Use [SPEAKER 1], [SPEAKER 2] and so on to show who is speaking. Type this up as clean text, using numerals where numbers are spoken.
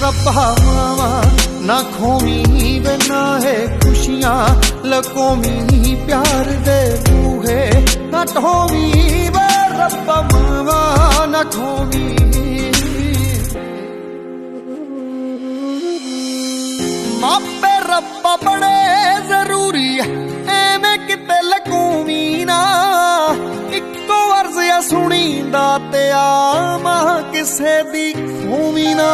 [SPEAKER 1] रब्बा मावा ना खोवी वे ना है खुशियां लकोमी प्यार दे बूहे ना ढोवी वे रब्बा मावा ना खोवी। मापे रब्बा बड़े जरूरी एवें किते लकोवी ना इक्को अर्ज सुनी दा ते आ मां किसे दी खोवी ना।